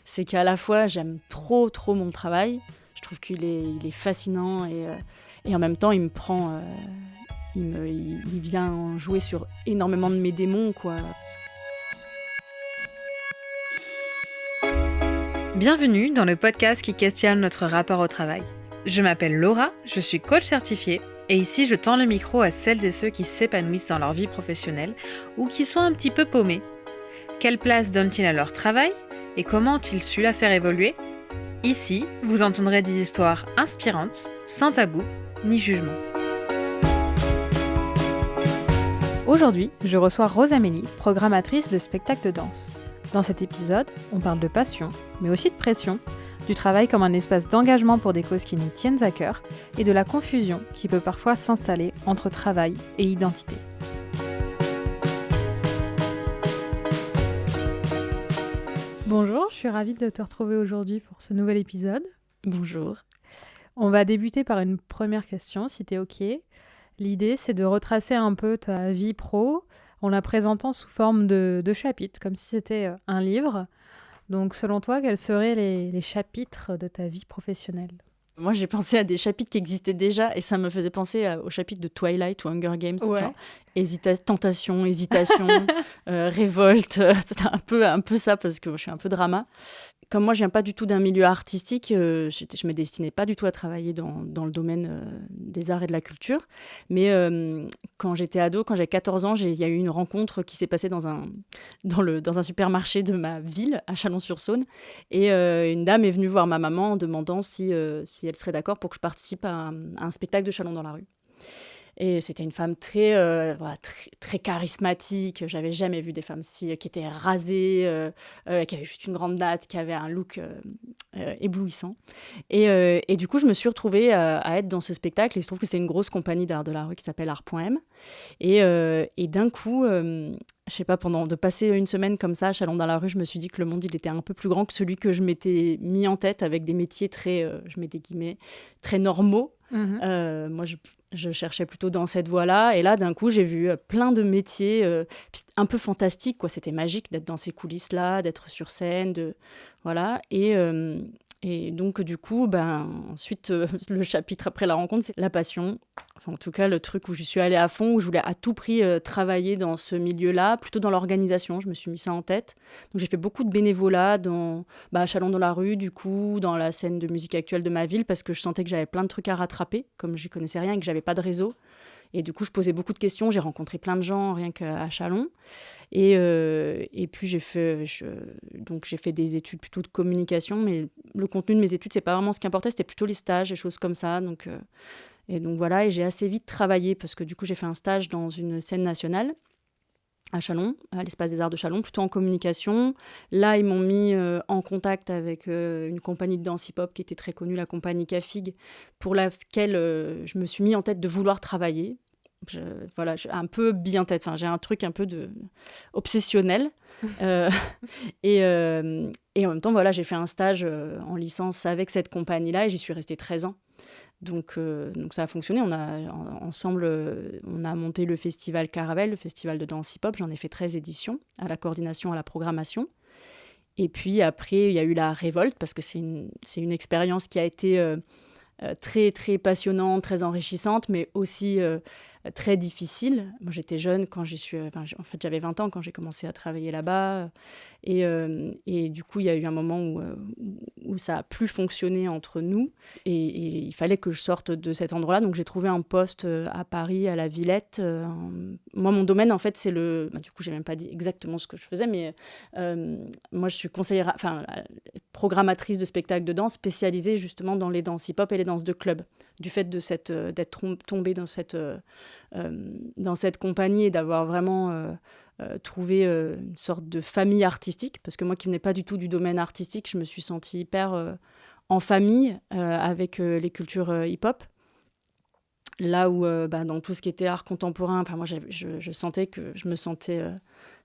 C'est qu'à la fois, j'aime trop mon travail. Je trouve qu'il est fascinant et en même temps, il me prend... il vient jouer sur énormément de mes démons, quoi. Bienvenue dans le podcast qui questionne notre rapport au travail. Je m'appelle Laura, je suis coach certifiée et ici je tends le micro à celles et ceux qui s'épanouissent dans leur vie professionnelle ou qui sont un petit peu paumés. Quelle place donnent-ils à leur travail et comment ont-ils su la faire évoluer ? Ici, vous entendrez des histoires inspirantes, sans tabou ni jugement. Aujourd'hui, je reçois Rose-Amélie, programmatrice de spectacles de danse. Dans cet épisode, on parle de passion, mais aussi de pression, du travail comme un espace d'engagement pour des causes qui nous tiennent à cœur et de la confusion qui peut parfois s'installer entre travail et identité. Bonjour, je suis ravie de te retrouver aujourd'hui pour ce nouvel épisode. Bonjour. On va débuter par une première question, si t'es OK. L'idée, c'est de retracer un peu ta vie pro en la présentant sous forme de chapitres, comme si c'était un livre. Donc, selon toi, quels seraient les chapitres de ta vie professionnelle ? Moi, j'ai pensé à des chapitres qui existaient déjà et ça me faisait penser au chapitre de Twilight ou Hunger Games. Ouais. Genre tentation, hésitation, révolte. C'était un peu ça parce que je suis un peu drama. Comme moi, je viens pas du tout d'un milieu artistique, je me destinais pas du tout à travailler dans le domaine des arts et de la culture. Mais quand j'étais ado, quand j'avais 14 ans, il y a eu une rencontre qui s'est passée dans un supermarché de ma ville, à Chalon-sur-Saône. Et une dame est venue voir ma maman en demandant si elle serait d'accord pour que je participe à un spectacle de Chalon dans la rue. Et c'était une femme très charismatique. J'avais jamais vu des femmes qui étaient rasées, qui avaient juste une grande natte, qui avaient un look éblouissant. Et du coup, je me suis retrouvée à être dans ce spectacle. Et il se trouve que c'est une grosse compagnie d'art de la rue qui s'appelle Art.M. Et d'un coup, je sais pas, de passer une semaine comme ça à Chalon dans la rue, je me suis dit que le monde, il était un peu plus grand que celui que je m'étais mis en tête avec des métiers très, je mets des guillemets, très normaux. Moi, je cherchais plutôt dans cette voie-là. Et là, d'un coup, j'ai vu plein de métiers un peu fantastiques, quoi. C'était magique d'être dans ces coulisses-là, d'être sur scène, voilà. Et donc, du coup, ensuite, le chapitre après la rencontre, c'est la passion. Enfin, en tout cas, le truc où je suis allée à fond, où je voulais à tout prix travailler dans ce milieu-là, plutôt dans l'organisation. Je me suis mis ça en tête. Donc, j'ai fait beaucoup de bénévolat à Chalon dans la rue, du coup, dans la scène de musique actuelle de ma ville, parce que je sentais que j'avais plein de trucs à rattraper, comme je connaissais rien et que j'avais pas de réseau. Et du coup, je posais beaucoup de questions. J'ai rencontré plein de gens rien qu'à Chalon. Et puis, j'ai fait des études plutôt de communication. Mais le contenu de mes études, c'est pas vraiment ce qui importait. C'était plutôt les stages, les choses comme ça. Donc voilà. Et j'ai assez vite travaillé parce que du coup, j'ai fait un stage dans une scène nationale à Chalon, à l'Espace des Arts de Chalon, plutôt en communication. Là, ils m'ont mis en contact avec une compagnie de danse hip-hop qui était très connue, la compagnie Cafig, pour laquelle je me suis mis en tête de vouloir travailler. J'ai un peu bien tête, j'ai un truc un peu obsessionnel. Et en même temps, voilà, j'ai fait un stage en licence avec cette compagnie-là et j'y suis restée 13 ans. Donc ça a fonctionné. Ensemble, on a monté le festival Caravelle, le festival de danse hip-hop. J'en ai fait 13 éditions, à la coordination, à la programmation. Et puis après, il y a eu la révolte, parce que c'est une expérience qui a été très, très passionnante, très enrichissante, mais aussi très difficile. Moi, j'étais jeune quand j'avais 20 ans quand j'ai commencé à travailler là-bas. Et du coup, il y a eu un moment où ça a plus fonctionné entre nous. Et il fallait que je sorte de cet endroit-là. Donc, j'ai trouvé un poste à Paris, à la Villette. Moi, mon domaine, en fait, c'est du coup, j'ai même pas dit exactement ce que je faisais, mais moi, je suis programmatrice de spectacles de danse spécialisée justement dans les danses hip-hop et les danses de club. Du fait d'être tombée dans cette compagnie et d'avoir vraiment trouvé une sorte de famille artistique, parce que moi qui venais pas du tout du domaine artistique, je me suis sentie hyper en famille avec les cultures hip-hop. Là où, dans tout ce qui était art contemporain, moi, je sentais que je me sentais... je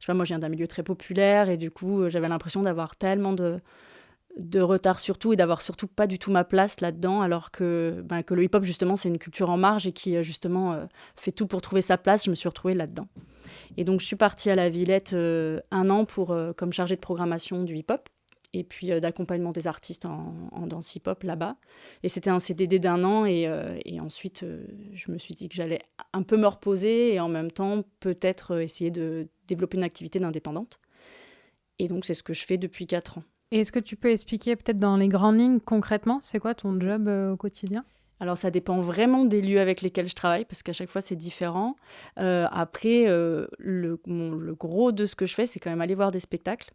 sais pas, moi, je viens d'un milieu très populaire et du coup, j'avais l'impression d'avoir tellement de retard sur tout et d'avoir surtout pas du tout ma place là-dedans, alors que le hip-hop, justement, c'est une culture en marge et qui, justement, fait tout pour trouver sa place. Je me suis retrouvée là-dedans. Et donc, je suis partie à la Villette 1 an comme chargée de programmation du hip-hop. et puis d'accompagnement des artistes en danse hip-hop là-bas. Et c'était un CDD d'1 an, et ensuite, je me suis dit que j'allais un peu me reposer et en même temps, peut-être essayer de développer une activité d'indépendante. Et donc, c'est ce que je fais depuis 4 ans. Et est-ce que tu peux expliquer peut-être dans les grandes lignes concrètement, c'est quoi ton job au quotidien ? Alors, ça dépend vraiment des lieux avec lesquels je travaille, parce qu'à chaque fois, c'est différent. Après, le gros de ce que je fais, c'est quand même aller voir des spectacles.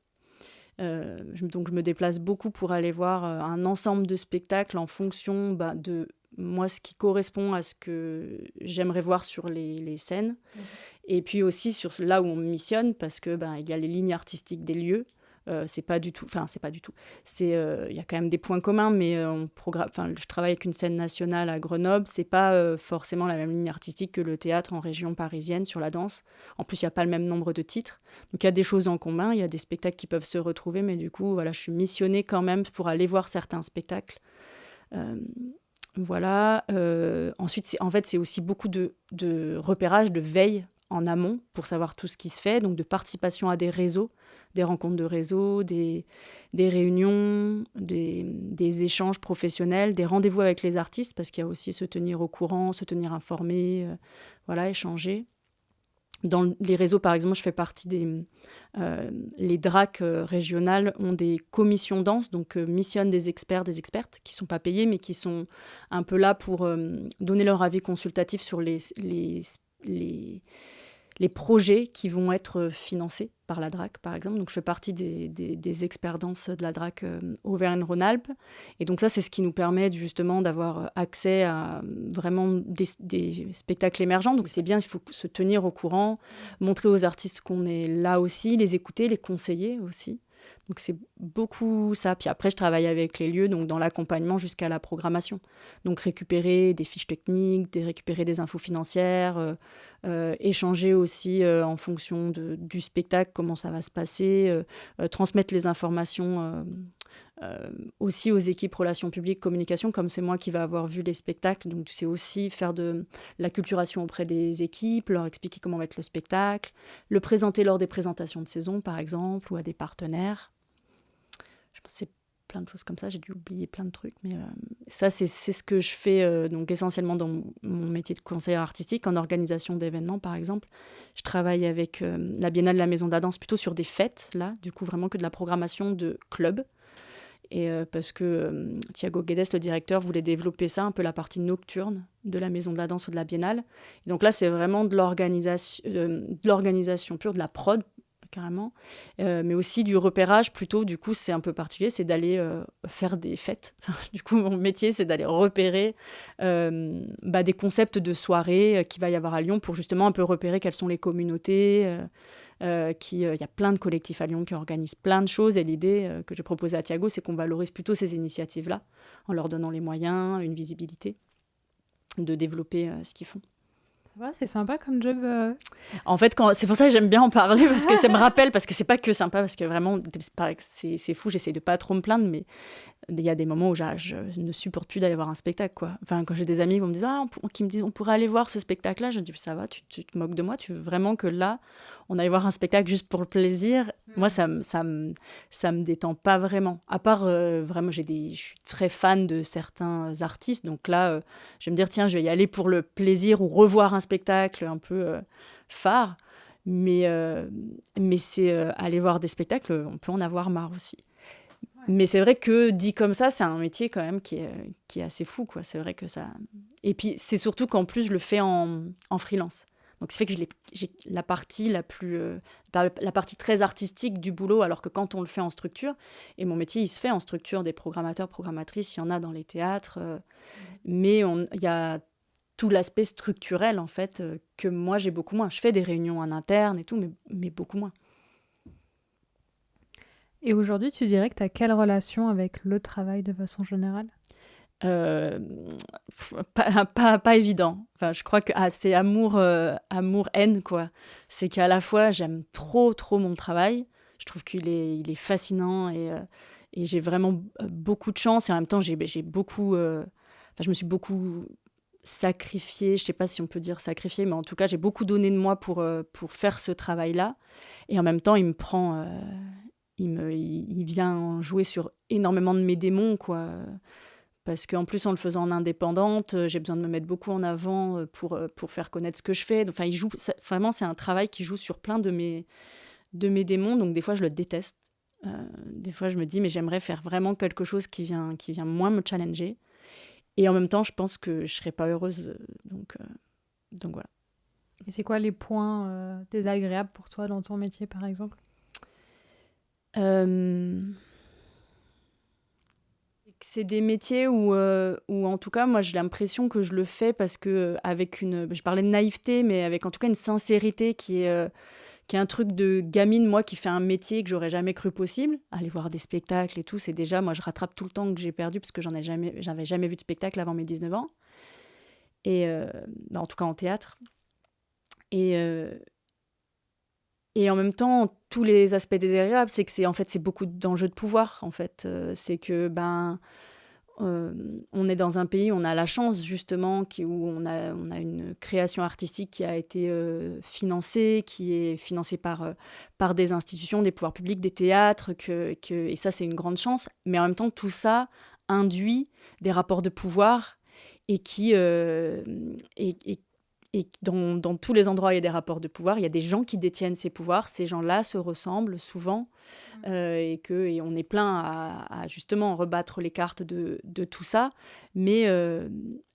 Donc, je me déplace beaucoup pour aller voir un ensemble de spectacles en fonction de moi, ce qui correspond à ce que j'aimerais voir sur les scènes. Et puis aussi sur là où on me missionne, parce que il y a les lignes artistiques des lieux. C'est pas du tout, il y a quand même des points communs, mais je travaille avec une scène nationale à Grenoble, c'est pas forcément la même ligne artistique que le théâtre en région parisienne sur la danse. En plus, il n'y a pas le même nombre de titres, donc il y a des choses en commun, il y a des spectacles qui peuvent se retrouver, mais du coup, voilà, je suis missionnée quand même pour aller voir certains spectacles. Voilà. Ensuite, c'est aussi beaucoup de repérage, de veille en amont pour savoir tout ce qui se fait, donc de participation à des réseaux, des rencontres de réseaux, des réunions, des échanges professionnels, des rendez-vous avec les artistes, parce qu'il y a aussi se tenir au courant, se tenir informé, échanger. Dans les réseaux, par exemple, je fais partie les DRAC régionales ont des commissions danse, donc missionnent des experts, des expertes qui ne sont pas payés, mais qui sont un peu là pour donner leur avis consultatif sur les projets qui vont être financés par la DRAC, par exemple. Donc, je fais partie des experts danse de la DRAC Auvergne-Rhône-Alpes. Et donc, ça, c'est ce qui nous permet justement d'avoir accès à vraiment des spectacles émergents. Donc, c'est bien, il faut se tenir au courant, montrer aux artistes qu'on est là aussi, les écouter, les conseiller aussi. Donc, c'est beaucoup ça. Puis après, je travaille avec les lieux, donc dans l'accompagnement jusqu'à la programmation. Donc, récupérer des fiches techniques, récupérer des infos financières, échanger aussi en fonction du spectacle, comment ça va se passer, transmettre les informations aussi aux équipes relations publiques, communication, comme c'est moi qui va avoir vu les spectacles. Donc, c'est aussi faire de l'acculturation auprès des équipes, leur expliquer comment va être le spectacle, le présenter lors des présentations de saison, par exemple, ou à des partenaires. Je pense que c'est plein de choses comme ça. J'ai dû oublier plein de trucs, mais ça, c'est ce que je fais donc essentiellement dans mon métier de conseillère artistique, en organisation d'événements, par exemple. Je travaille avec la Biennale de la Maison de la Danse, plutôt sur des fêtes, là, du coup, vraiment que de la programmation de clubs. Et parce que Thiago Guedes, le directeur, voulait développer ça, un peu la partie nocturne de la Maison de la Danse ou de la Biennale. Et donc là, c'est vraiment de l'organisation pure, de la prod, carrément, mais aussi du repérage plutôt. Du coup, c'est un peu particulier, c'est d'aller faire des fêtes. Du coup, mon métier, c'est d'aller repérer des concepts de soirée qu'il va y avoir à Lyon pour justement un peu repérer quelles sont les communautés. Il y a plein de collectifs à Lyon qui organisent plein de choses, et l'idée que j'ai proposée à Thiago, c'est qu'on valorise plutôt ces initiatives-là en leur donnant les moyens, une visibilité, de développer ce qu'ils font. C'est sympa comme job. En fait, c'est pour ça que j'aime bien en parler, parce que ça me rappelle, parce que c'est pas que sympa, parce que vraiment, c'est fou, j'essaie de pas trop me plaindre, mais il y a des moments où je ne supporte plus d'aller voir un spectacle, quoi. Enfin, quand j'ai des amis qui me disent on pourrait aller voir ce spectacle-là, je dis ça va, tu te moques de moi, tu veux vraiment que là, on aille voir un spectacle juste pour le plaisir. Moi, ça me détend pas vraiment. À part, vraiment, je suis très fan de certains artistes, donc là, je vais me dire, tiens, je vais y aller pour le plaisir ou revoir un spectacle un peu phare. Mais c'est aller voir des spectacles, on peut en avoir marre aussi. Mais c'est vrai que dit comme ça, c'est un métier quand même qui est assez fou, quoi. C'est vrai que ça. Et puis c'est surtout qu'en plus je le fais en freelance. Donc ça fait que j'ai la partie la partie très artistique du boulot, alors que quand on le fait en structure, et mon métier il se fait en structure, des programmateurs, programmatrices, il y en a dans les théâtres, mais il y a tout l'aspect structurel en fait que moi j'ai beaucoup moins. Je fais des réunions en interne et tout, mais beaucoup moins. Et aujourd'hui, tu dirais que tu as quelle relation avec le travail de façon générale ? Pas évident. Enfin, je crois que c'est amour-haine, quoi. C'est qu'à la fois, j'aime trop mon travail. Je trouve qu'il est fascinant et j'ai vraiment beaucoup de chance. Et en même temps, j'ai beaucoup... je me suis beaucoup sacrifiée. Je ne sais pas si on peut dire sacrifiée, mais en tout cas, j'ai beaucoup donné de moi pour faire ce travail-là. Et en même temps, il me prend il vient jouer sur énormément de mes démons, quoi. Parce qu'en plus, en le faisant en indépendante, j'ai besoin de me mettre beaucoup en avant pour faire connaître ce que je fais. Enfin, vraiment, c'est un travail qui joue sur plein de mes démons. Donc, des fois, je le déteste. Des fois, je me dis, mais j'aimerais faire vraiment quelque chose qui vient moins me challenger. Et en même temps, je pense que je ne serais pas heureuse. Donc voilà. Et c'est quoi les points désagréables pour toi dans ton métier, par exemple ? C'est des métiers où en tout cas, moi, j'ai l'impression que je le fais parce que je parlais de naïveté, mais avec en tout cas une sincérité qui est un truc de gamine, moi, qui fait un métier que j'aurais jamais cru possible. Aller voir des spectacles et tout, c'est déjà, moi, je rattrape tout le temps que j'ai perdu parce que j'avais jamais vu de spectacle avant mes 19 ans. Et en tout cas en théâtre. Et en même temps, tous les aspects désagréables, c'est que c'est beaucoup d'enjeux de pouvoir, en fait. C'est que, on est dans un pays où on a la chance, justement, où on a une création artistique qui a été financée, qui est financée par des institutions, des pouvoirs publics, des théâtres, et ça, c'est une grande chance. Mais en même temps, tout ça induit des rapports de pouvoir et dans tous les endroits où il y a des rapports de pouvoir, il y a des gens qui détiennent ces pouvoirs. Ces gens-là se ressemblent souvent et on est plein à justement rebattre les cartes de tout ça. Mais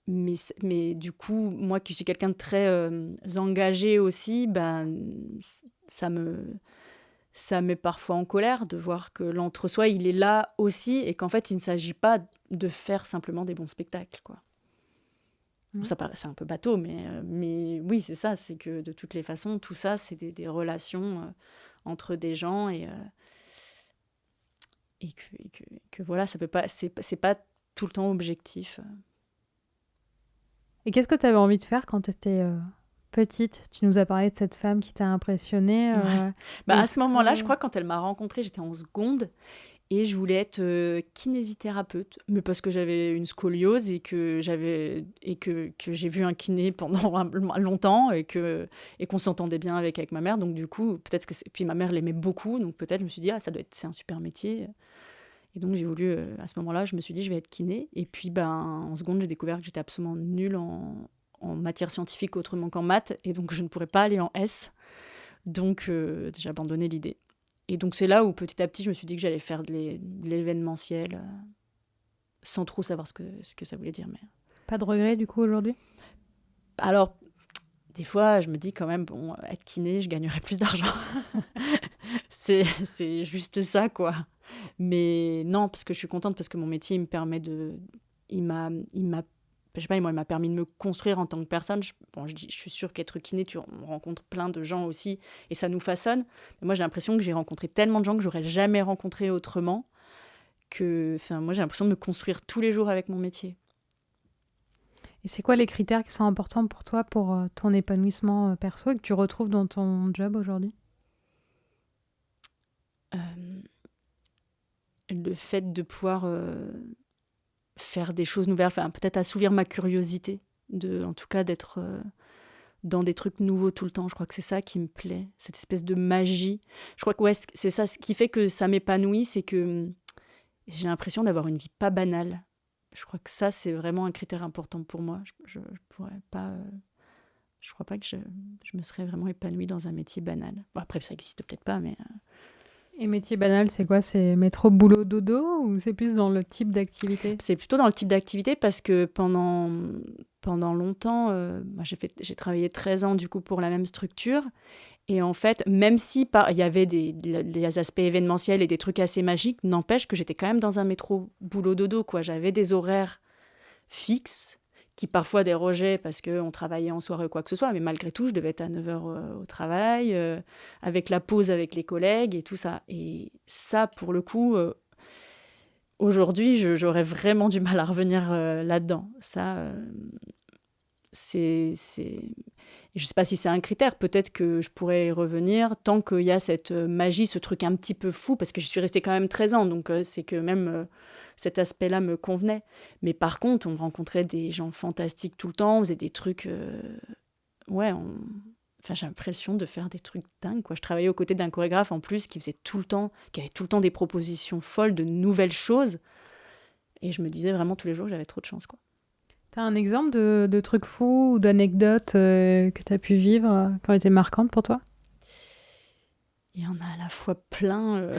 du coup, moi qui suis quelqu'un de très engagé aussi, ça me met parfois en colère de voir que l'entre-soi, il est là aussi et qu'en fait, il ne s'agit pas de faire simplement des bons spectacles, quoi. Ça paraît un peu bateau, mais oui, c'est ça. C'est que de toutes les façons, tout ça, c'est des relations entre des gens et que voilà, ça peut pas, c'est pas tout le temps objectif. Et qu'est-ce que tu avais envie de faire quand tu étais petite ? Tu nous as parlé de cette femme qui t'a impressionnée. Ouais. À ce moment-là, je crois, quand elle m'a rencontrée, j'étais en seconde. Et je voulais être kinésithérapeute, mais parce que j'avais une scoliose et que j'ai vu un kiné pendant longtemps et qu'on s'entendait bien avec ma mère. Donc du coup, peut-être que puis ma mère l'aimait beaucoup, donc peut-être je me suis dit c'est un super métier. Et donc j'ai voulu à ce moment-là, je me suis dit je vais être kiné. Et puis en seconde, j'ai découvert que j'étais absolument nulle en matière scientifique autrement qu'en maths, et donc je ne pourrais pas aller en S. Donc j'ai abandonné l'idée. Et donc, c'est là où, petit à petit, je me suis dit que j'allais faire de l'événementiel sans trop savoir ce que ça voulait dire. Mais... Pas de regret, du coup, aujourd'hui ? Alors, des fois, je me dis quand même, bon, être kiné, je gagnerais plus d'argent. c'est juste ça, quoi. Mais non, parce que je suis contente, parce que mon métier, il me permet de... Il m'a je sais pas, moi, il m'a permis de me construire en tant que personne. Je suis sûre qu'être kiné, on rencontre plein de gens aussi, et ça nous façonne. Mais moi, j'ai l'impression que j'ai rencontré tellement de gens que j'aurais jamais rencontré autrement. Moi, j'ai l'impression de me construire tous les jours avec mon métier. Et c'est quoi les critères qui sont importants pour toi, pour ton épanouissement perso, et que tu retrouves dans ton job aujourd'hui ? Le fait de pouvoir... faire des choses nouvelles, peut-être assouvir ma curiosité, en tout cas d'être dans des trucs nouveaux tout le temps. Je crois que c'est ça qui me plaît, cette espèce de magie. Je crois que c'est ça, ce qui fait que ça m'épanouit, c'est que j'ai l'impression d'avoir une vie pas banale. Je crois que ça, c'est vraiment un critère important pour moi. Je pourrais pas... je crois pas que je me serais vraiment épanouie dans un métier banal. Bon, après, ça existe peut-être pas, mais... Et métier banal, c'est quoi ? C'est métro, boulot, dodo, ou c'est plus dans le type d'activité ? C'est plutôt dans le type d'activité, parce que pendant longtemps, moi j'ai travaillé 13 ans du coup pour la même structure. Et en fait, même si il y avait des aspects événementiels et des trucs assez magiques, n'empêche que j'étais quand même dans un métro boulot dodo, quoi. J'avais des horaires fixes qui parfois dérogeaient parce qu'on travaillait en soirée ou quoi que ce soit, mais malgré tout, je devais être à 9h au travail, avec la pause avec les collègues et tout ça. Et ça, pour le coup, aujourd'hui, j'aurais vraiment du mal à revenir là-dedans. Ça, c'est... Je ne sais pas si c'est un critère, peut-être que je pourrais y revenir, tant qu'il y a cette magie, ce truc un petit peu fou, parce que je suis restée quand même 13 ans, donc c'est que même cet aspect-là me convenait. Mais par contre, on rencontrait des gens fantastiques tout le temps, on faisait des trucs... j'ai l'impression de faire des trucs dingues, quoi. Je travaillais aux côtés d'un chorégraphe en plus qui avait tout le temps des propositions folles de nouvelles choses. Et je me disais vraiment tous les jours que j'avais trop de chance, quoi. T'as un exemple de trucs fous ou d'anecdotes que t'as pu vivre qui ont été marquantes pour toi? Il y en a à la fois plein,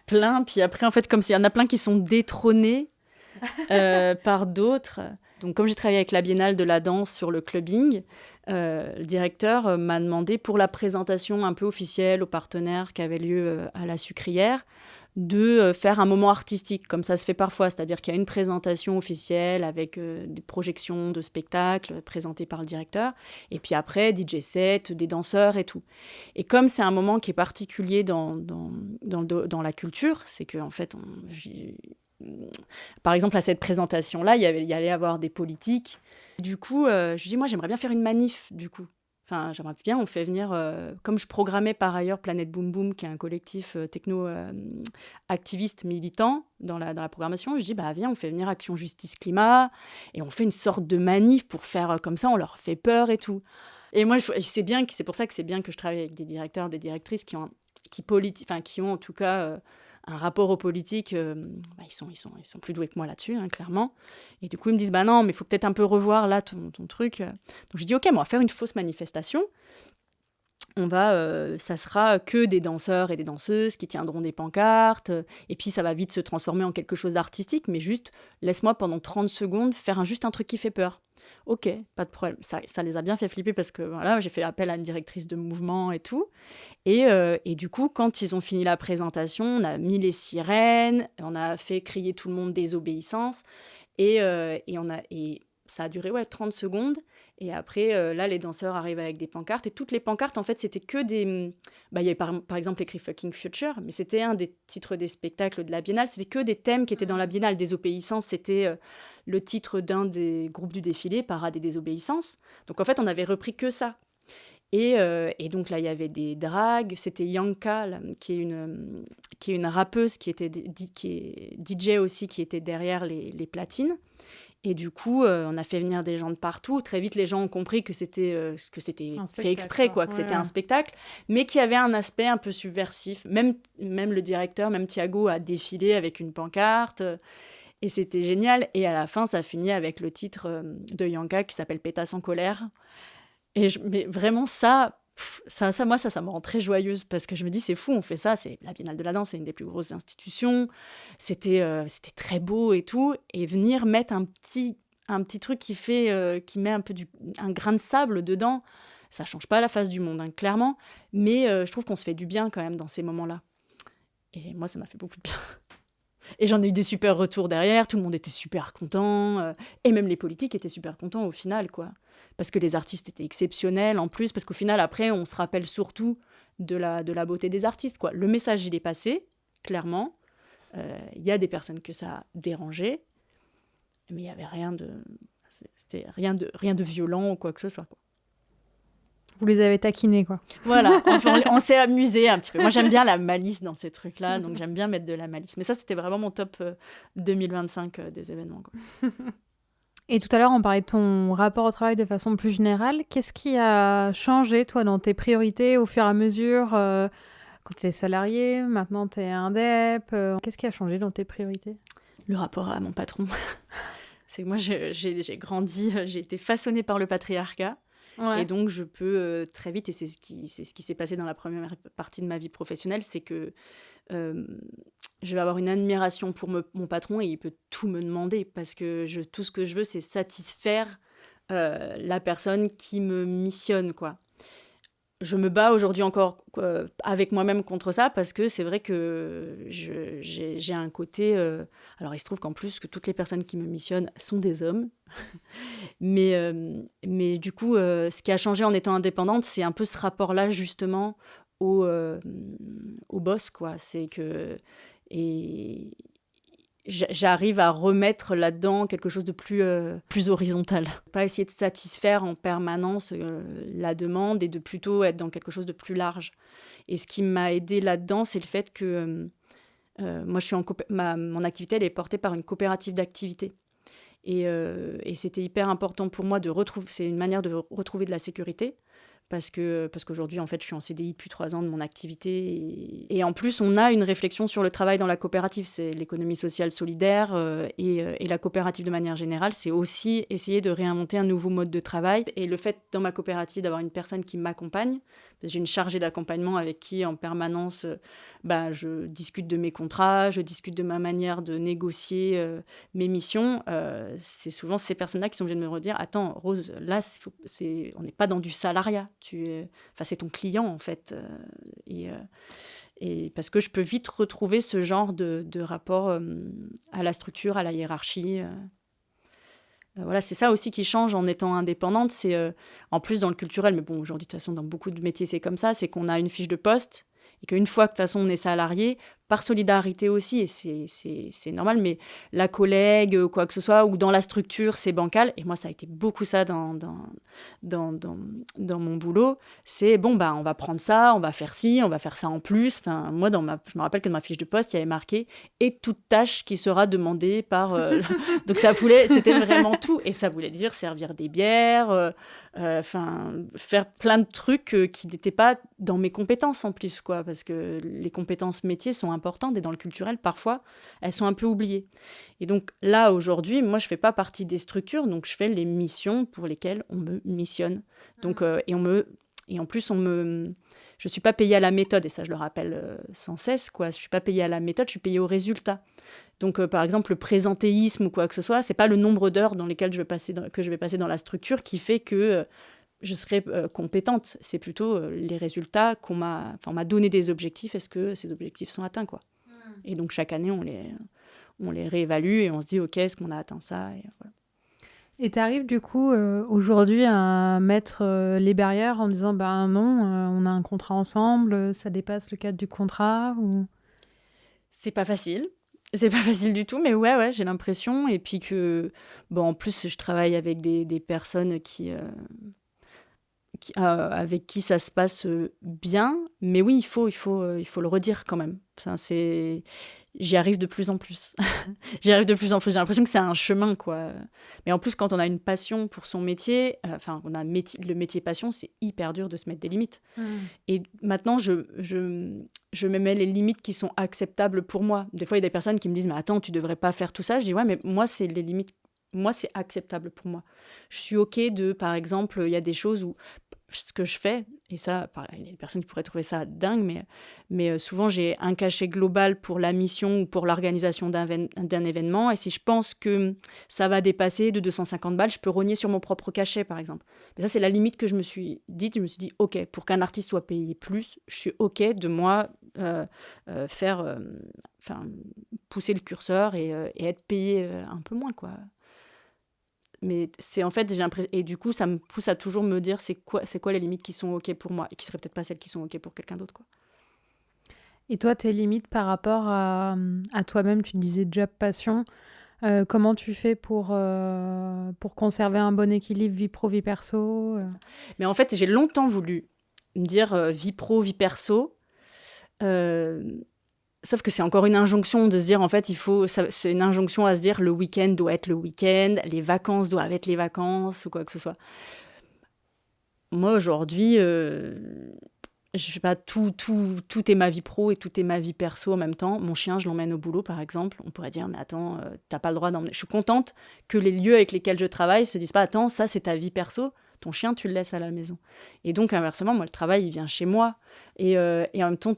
plein. Puis après, en fait, comme s'il y en a plein qui sont détrônés par d'autres. Donc, comme j'ai travaillé avec la Biennale de la danse sur le clubbing, le directeur m'a demandé, pour la présentation un peu officielle aux partenaires qui avait lieu à la Sucrière, de faire un moment artistique, comme ça se fait parfois. C'est-à-dire qu'il y a une présentation officielle avec des projections de spectacles présentées par le directeur, et puis après, DJ set, des danseurs et tout. Et comme c'est un moment qui est particulier dans la culture, c'est qu'en fait, par exemple, à cette présentation-là, il y allait y avoir des politiques. Du coup, je dis, moi, j'aimerais bien faire une manif, du coup. Enfin, j'aimerais bien, on fait venir... comme je programmais par ailleurs Planète Boom Boom, qui est un collectif techno-activiste militant dans la programmation, je dis, viens, on fait venir Action Justice Climat, et on fait une sorte de manif pour faire comme ça, on leur fait peur et tout. Et moi, c'est pour ça que c'est bien que je travaille avec des directeurs, des directrices qui ont en tout cas... un rapport aux politiques, ils sont plus doués que moi là-dessus, hein, clairement. Et du coup, ils me disent, non, mais il faut peut-être un peu revoir là ton truc. Donc je dis, ok, on va faire une fausse manifestation. Ça sera que des danseurs et des danseuses qui tiendront des pancartes, et puis ça va vite se transformer en quelque chose d'artistique, mais juste, laisse-moi pendant 30 secondes faire juste un truc qui fait peur. Ok, pas de problème. Ça les a bien fait flipper parce que voilà, j'ai fait appel à une directrice de mouvement et tout. Et du coup, quand ils ont fini la présentation, on a mis les sirènes, on a fait crier tout le monde désobéissance, et ça a duré 30 secondes. Et après, là, les danseurs arrivent avec des pancartes. Et toutes les pancartes, en fait, c'était que des... il y avait par exemple écrit Fucking Future, mais c'était un des titres des spectacles de la Biennale. C'était que des thèmes qui étaient dans la Biennale. Désobéissance, c'était le titre d'un des groupes du défilé, Parade et Désobéissance. Donc, en fait, on avait repris que ça. Et donc là, il y avait des dragues. C'était Yanka, là, qui est une rappeuse, qui est DJ aussi, qui était derrière les platines. Et du coup, on a fait venir des gens de partout. Très vite, les gens ont compris que c'était fait exprès, quoi, que c'était un spectacle, mais qui avait un aspect un peu subversif. Même le directeur, même Thiago, a défilé avec une pancarte. Et c'était génial. Et à la fin, ça finit avec le titre de Yanka qui s'appelle « Pétasse en colère ». Mais vraiment, ça me rend très joyeuse parce que je me dis, c'est fou, on fait ça, c'est la Biennale de la danse, c'est une des plus grosses institutions, c'était très beau et tout, et venir mettre un petit truc qui met un grain de sable dedans, ça change pas la face du monde, hein, clairement, mais je trouve qu'on se fait du bien quand même dans ces moments-là. Et moi, ça m'a fait beaucoup de bien. Et j'en ai eu des super retours derrière, tout le monde était super content, et même les politiques étaient super contents au final, quoi. Parce que les artistes étaient exceptionnels en plus, parce qu'au final, après, on se rappelle surtout de la beauté des artistes, quoi. Le message, il est passé, clairement. Il y a des personnes que ça a dérangé, mais il n'y avait rien de violent ou quoi que ce soit, quoi. Vous les avez taquinés, quoi. Voilà, enfin, on s'est amusé un petit peu. Moi, j'aime bien la malice dans ces trucs-là, donc j'aime bien mettre de la malice. Mais ça, c'était vraiment mon top 2025 des événements, quoi. Et tout à l'heure, on parlait de ton rapport au travail de façon plus générale. Qu'est-ce qui a changé, toi, dans tes priorités au fur et à mesure quand tu es salarié, maintenant tu es indep qu'est-ce qui a changé dans tes priorités? Le rapport à mon patron. C'est que moi, j'ai grandi, j'ai été façonnée par le patriarcat. Ouais. Et donc, je peux très vite, et c'est ce qui s'est passé dans la première partie de ma vie professionnelle, c'est que je vais avoir une admiration pour mon patron et il peut tout me demander parce que tout ce que je veux, c'est satisfaire la personne qui me missionne, quoi. Je me bats aujourd'hui encore avec moi-même contre ça parce que c'est vrai que j'ai un côté... alors, il se trouve qu'en plus, que toutes les personnes qui me missionnent sont des hommes. mais du coup, ce qui a changé en étant indépendante, c'est un peu ce rapport-là, justement, au boss, quoi. C'est que... Et j'arrive à remettre là-dedans quelque chose de plus horizontal. Pas essayer de satisfaire en permanence la demande et de plutôt être dans quelque chose de plus large. Et ce qui m'a aidée là-dedans, c'est le fait que moi, mon activité, elle est portée par une coopérative d'activité. Et c'était hyper important pour moi c'est une manière de retrouver de la sécurité. parce qu'aujourd'hui, en fait, je suis en CDI depuis 3 ans de mon activité. Et en plus, on a une réflexion sur le travail dans la coopérative. C'est l'économie sociale solidaire et la coopérative de manière générale. C'est aussi essayer de réinventer un nouveau mode de travail. Et le fait, dans ma coopérative, d'avoir une personne qui m'accompagne, parce que j'ai une chargée d'accompagnement avec qui, en permanence, je discute de mes contrats, je discute de ma manière de négocier mes missions. C'est souvent ces personnes-là qui sont obligées de me redire « Attends, Rose, là, on n'est pas dans du salariat. C'est ton client, en fait. » Et parce que je peux vite retrouver ce genre de rapport à la structure, à la hiérarchie. Voilà, c'est ça aussi qui change en étant indépendante. C'est en plus dans le culturel, mais bon, aujourd'hui, de toute façon, dans beaucoup de métiers, c'est comme ça. C'est qu'on a une fiche de poste et qu'une fois que, de toute façon, on est salarié, par solidarité aussi, et c'est normal, mais la collègue, quoi que ce soit, ou dans la structure, c'est bancal. Et moi, ça a été beaucoup ça dans mon boulot. C'est, on va prendre ça, on va faire ci, on va faire ça en plus. Enfin, moi, je me rappelle que dans ma fiche de poste, il y avait marqué « et toute tâche qui sera demandée par… Donc, c'était vraiment tout. Et ça voulait dire servir des bières, faire plein de trucs qui n'étaient pas dans mes compétences en plus, quoi, parce que les compétences métiers sont importantes et dans le culturel, parfois, elles sont un peu oubliées. Et donc là, aujourd'hui, moi, je ne fais pas partie des structures, donc je fais les missions pour lesquelles on me missionne. Donc, et en plus, je ne suis pas payée à la méthode, et ça, je le rappelle sans cesse, quoi. Je ne suis pas payée à la méthode, je suis payée au résultat. Donc, par exemple, le présentéisme ou quoi que ce soit, ce n'est pas le nombre d'heures dans lesquelles que je vais passer dans la structure qui fait que je serai compétente. C'est plutôt les résultats on m'a donné des objectifs. Est-ce que ces objectifs sont atteints, quoi. Et donc, chaque année, on les réévalue et on se dit, OK, est-ce qu'on a atteint ça ? Et voilà. Et tu arrives du coup aujourd'hui à mettre les barrières en disant non, on a un contrat ensemble, ça dépasse le cadre du contrat ou… C'est pas facile. C'est pas facile du tout, mais ouais, j'ai l'impression. Et puis que, en plus, je travaille avec des personnes avec qui ça se passe bien. Mais oui, il faut le redire quand même. J'y arrive de plus en plus. J'ai l'impression que c'est un chemin, quoi. Mais en plus, quand on a une passion pour son métier, on a le métier passion, c'est hyper dur de se mettre des limites. Et maintenant, je me mets les limites qui sont acceptables pour moi. Des fois, il y a des personnes qui me disent « Mais attends, tu devrais pas faire tout ça. » Je dis « Ouais, mais moi, c'est les limites. Moi, c'est acceptable pour moi. Je suis OK par exemple, il y a des choses où ce que je fais, et ça, il y a des personnes qui pourraient trouver ça dingue, mais souvent, j'ai un cachet global pour la mission ou pour l'organisation d'un événement, et si je pense que ça va dépasser de 250 balles, je peux rogner sur mon propre cachet, par exemple. Mais ça, c'est la limite que je me suis dit, OK, pour qu'un artiste soit payé plus, je suis OK de moi pousser le curseur et être payé un peu moins, quoi. Mais c'est en fait, j'ai l'impression, et du coup, ça me pousse à toujours me dire c'est quoi les limites qui sont OK pour moi et qui seraient peut-être pas celles qui sont OK pour quelqu'un d'autre, quoi. Et toi, tes limites par rapport à toi-même, tu disais job passion, comment tu fais pour conserver un bon équilibre vie pro, vie perso Mais en fait, j'ai longtemps voulu me dire vie pro, vie perso. Sauf que c'est encore une injonction de se dire, en fait, c'est une injonction à se dire le week-end doit être le week-end, les vacances doivent être les vacances, ou quoi que ce soit. Moi, aujourd'hui, je sais pas, tout est ma vie pro et tout est ma vie perso en même temps. Mon chien, je l'emmène au boulot, par exemple. On pourrait dire, mais attends, t'as pas le droit d'emmener. Je suis contente que les lieux avec lesquels je travaille se disent pas, attends, ça, c'est ta vie perso. Ton chien, tu le laisses à la maison. Et donc, inversement, moi, le travail, il vient chez moi. Et en même temps,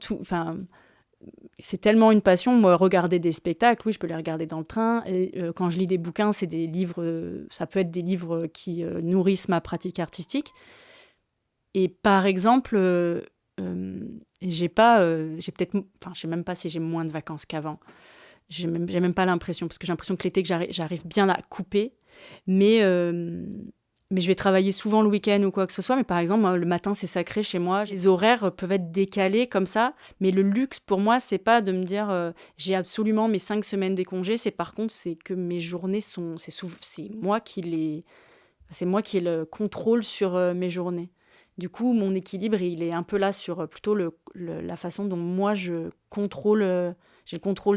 c'est tellement une passion. Moi, regarder des spectacles, oui, je peux les regarder dans le train. Et, quand je lis des bouquins, c'est des livres, ça peut être des livres qui nourrissent ma pratique artistique. Et par exemple, je sais même pas si j'ai moins de vacances qu'avant. J'ai même pas l'impression, parce que j'ai l'impression que l'été, que j'arrive bien à couper. Mais je vais travailler souvent le week-end ou quoi que ce soit. Mais par exemple, moi, le matin, c'est sacré chez moi. Les horaires peuvent être décalés comme ça. Mais le luxe, pour moi, c'est pas de me dire j'ai absolument mes 5 semaines de congés. C'est que mes journées sont… C'est moi qui ai le contrôle sur mes journées. Du coup, mon équilibre, il est un peu là sur plutôt la façon dont moi, j'ai le contrôle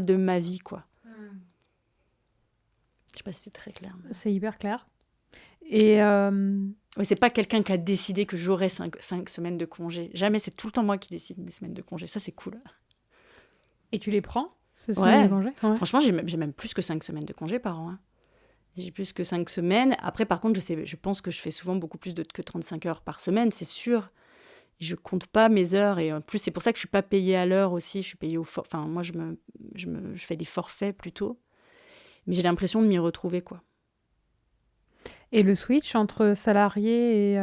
de ma vie, quoi. Je sais pas si c'est très clair. C'est hyper clair. Et Oui, c'est pas quelqu'un qui a décidé que j'aurais 5 semaines de congé. Jamais, c'est tout le temps moi qui décide mes semaines de congé. Ça, c'est cool. tu les prends, ces semaines de Ouais. congé? Ouais. Franchement, j'ai même plus que 5 semaines de congé par an. Hein. J'ai plus que 5 semaines. Après, par contre, je pense que je fais souvent beaucoup plus que 35 heures par semaine, c'est sûr. Je compte pas mes heures. Et en plus, c'est pour ça que je suis pas payée à l'heure aussi. Je suis payée Enfin, moi, je fais des forfaits plutôt. Mais j'ai l'impression de m'y retrouver, quoi. Et le switch entre salarié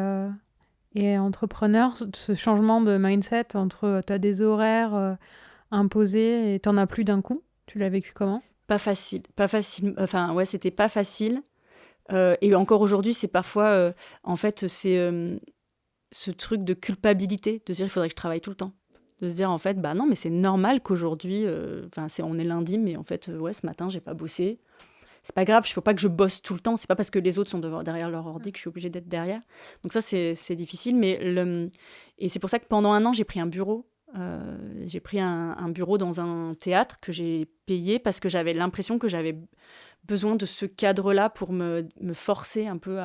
et entrepreneur, ce changement de mindset entre tu as des horaires imposés et t'en as plus d'un coup, tu l'as vécu comment? Pas facile. Pas facile. Enfin, ouais, c'était pas facile. Et encore aujourd'hui, c'est parfois... en fait, c'est ce truc de culpabilité, de se dire il faudrait que je travaille tout le temps. De se dire en fait, bah non, mais c'est normal qu'aujourd'hui... on est lundi, mais en fait, ouais, ce matin, j'ai pas bossé. C'est pas grave, il faut pas que je bosse tout le temps. C'est pas parce que les autres sont derrière leur ordi que je suis obligée d'être derrière. Donc ça, c'est difficile. Et c'est pour ça que pendant un an, j'ai pris un bureau. J'ai pris un bureau dans un théâtre que j'ai payé parce que j'avais l'impression que j'avais besoin de ce cadre-là pour me forcer un peu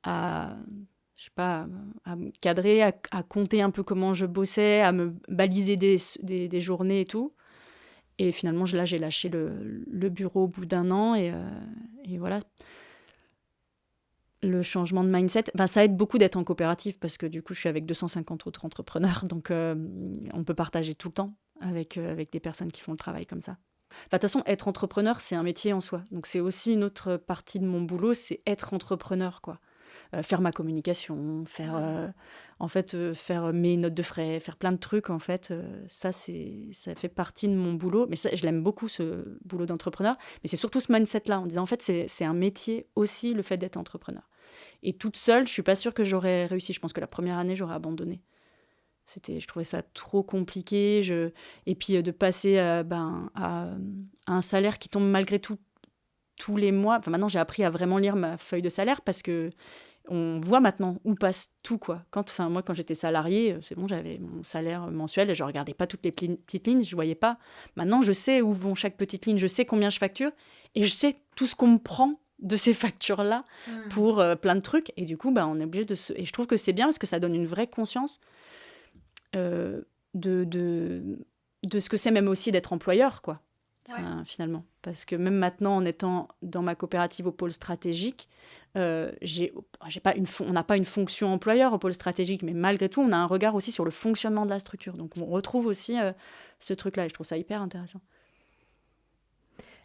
à je sais pas, à me cadrer, à compter un peu comment je bossais, à me baliser des journées et tout. Et finalement, là, j'ai lâché le bureau au bout d'un an. Et voilà. Le changement de mindset, ça aide beaucoup d'être en coopérative parce que du coup, je suis avec 250 autres entrepreneurs. Donc, on peut partager tout le temps avec des personnes qui font le travail comme ça. De toute façon, être entrepreneur, c'est un métier en soi. Donc, c'est aussi une autre partie de mon boulot, c'est être entrepreneur, quoi. Faire ma communication, faire mes notes de frais, faire plein de trucs, en fait. Ça fait partie de mon boulot. Mais ça, je l'aime beaucoup, ce boulot d'entrepreneur. Mais c'est surtout ce mindset-là, en disant, en fait, c'est un métier aussi, le fait d'être entrepreneur. Et toute seule, je suis pas sûre que j'aurais réussi. Je pense que la première année, j'aurais abandonné. Je trouvais ça trop compliqué. Et puis, de passer à un salaire qui tombe malgré tout tous les mois. Enfin, maintenant, j'ai appris à vraiment lire ma feuille de salaire parce que on voit maintenant où passe tout, quoi. Moi, quand j'étais salariée, c'est bon, j'avais mon salaire mensuel et je regardais pas toutes les petites lignes, je voyais pas. Maintenant, je sais où vont chaque petite ligne, je sais combien je facture et je sais tout ce qu'on me prend de ces factures-là pour plein de trucs. Et du coup, on est obligé Et je trouve que c'est bien parce que ça donne une vraie conscience de ce que c'est même aussi d'être employeur, quoi. Ouais. Finalement. Parce que même maintenant, en étant dans ma coopérative au pôle stratégique, on n'a pas une fonction employeur au pôle stratégique, mais malgré tout, on a un regard aussi sur le fonctionnement de la structure. Donc, on retrouve aussi ce truc-là, et je trouve ça hyper intéressant.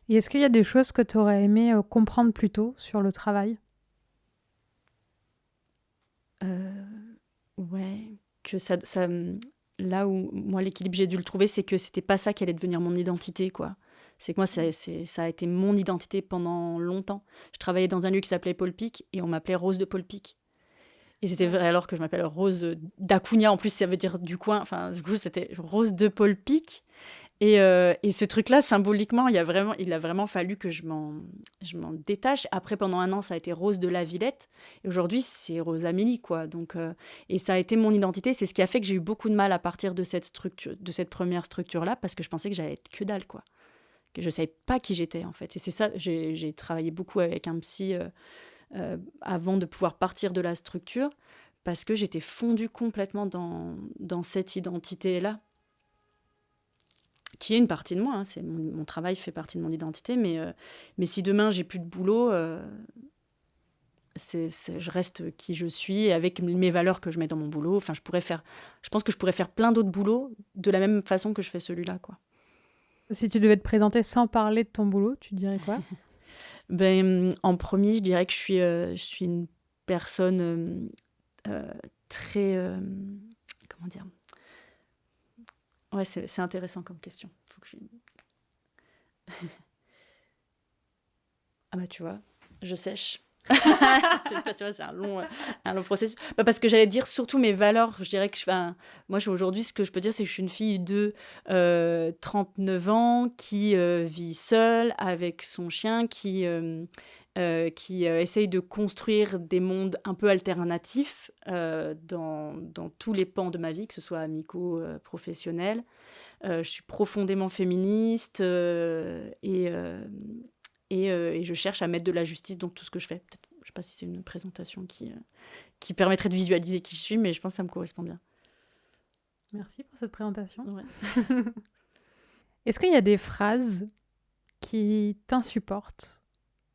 Et est-ce qu'il y a des choses que tu aurais aimé comprendre plus tôt sur le travail ? Ouais, que ça, là où moi, l'équilibre, j'ai dû le trouver, c'est que c'était pas ça qui allait devenir mon identité, quoi. C'est que moi, ça a été mon identité pendant longtemps. Je travaillais dans un lieu qui s'appelait Paul Pic et on m'appelait Rose de Paul Pic. Et c'était vrai alors que je m'appelle Rose d'Acugna. En plus, ça veut dire du coin. Enfin, du coup, c'était Rose de Paul Pic. Et ce truc-là, symboliquement, il a vraiment fallu que je m'en détache. Après, pendant un an, ça a été Rose de la Villette. Et aujourd'hui, c'est Rose Amélie, quoi. Donc, et ça a été mon identité. C'est ce qui a fait que j'ai eu beaucoup de mal à partir de cette première structure-là, parce que je pensais que j'allais être que dalle, quoi. Que je ne savais pas qui j'étais, en fait. Et c'est ça, j'ai travaillé beaucoup avec un psy avant de pouvoir partir de la structure, parce que j'étais fondue complètement dans cette identité-là, qui est une partie de moi. Hein. Mon travail fait partie de mon identité, mais si demain, j'ai plus de boulot, je reste qui je suis, avec mes valeurs que je mets dans mon boulot. Enfin, je pense que je pourrais faire plein d'autres boulots de la même façon que je fais celui-là, quoi. Si tu devais te présenter sans parler de ton boulot, tu dirais quoi ? En premier, je dirais que je suis une personne très... comment dire ? Ouais, c'est intéressant comme question. Faut que Ah bah tu vois, je sèche. C'est un long processus. Parce que j'allais dire surtout mes valeurs. Je dirais que moi aujourd'hui, ce que je peux dire, c'est que je suis une fille de 39 ans qui vit seule avec son chien, qui essaye de construire des mondes un peu alternatifs dans tous les pans de ma vie, que ce soit amicaux, professionnels. Je suis profondément féministe et je cherche à mettre de la justice dans tout ce que je fais. Peut-être, je sais pas si c'est une présentation qui permettrait de visualiser qui je suis, mais je pense que ça me correspond bien. Merci pour cette présentation. Ouais. Est-ce qu'il y a des phrases qui t'insupportent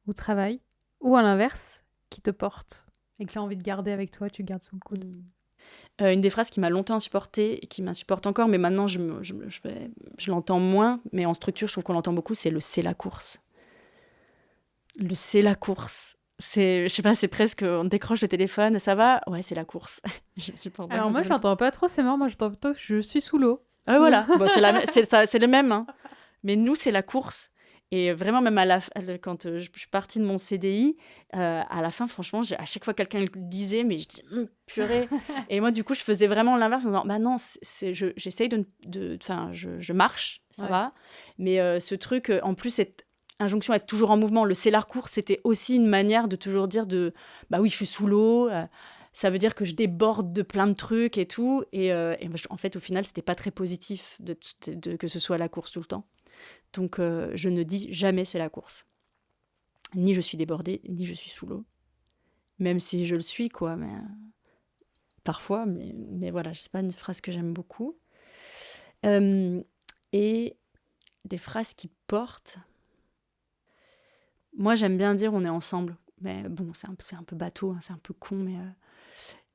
au travail ou à l'inverse, qui te portent et que tu as envie de garder avec toi, tu gardes sous le coude? Une des phrases qui m'a longtemps insupportée et qui m'insupporte encore, mais maintenant je l'entends moins, mais en structure, je trouve qu'on l'entend beaucoup, c'est le « c'est la course ». Le « c'est la course ». Je sais pas, c'est presque, on décroche le téléphone, ça va? Ouais, c'est la course. Je supporte Alors vraiment moi, je l'entends pas trop, c'est marrant, moi je l'entends plutôt, je suis sous l'eau. Ah, voilà, bon, c'est le même, hein. Mais nous, c'est la course. Et vraiment, même quand je suis partie de mon CDI, à la fin, franchement, à chaque fois que quelqu'un le disait, mais je dis purée. Et moi, du coup, je faisais vraiment l'inverse en disant bah non, j'essaye enfin, je marche, ça va. Mais ce truc, en plus, cette injonction à être toujours en mouvement, le c'est la course, c'était aussi une manière de toujours dire bah oui, je suis sous l'eau. Ça veut dire que je déborde de plein de trucs et tout. Et en fait, au final, c'était pas très positif que ce soit la course tout le temps. Donc, je ne dis jamais c'est la course. Ni je suis débordée, ni je suis sous l'eau. Même si je le suis, quoi. Mais, parfois, mais voilà, c'est pas une phrase que j'aime beaucoup. Et des phrases qui portent. Moi, j'aime bien dire on est ensemble. Mais bon, c'est un peu bateau, hein, c'est un peu con,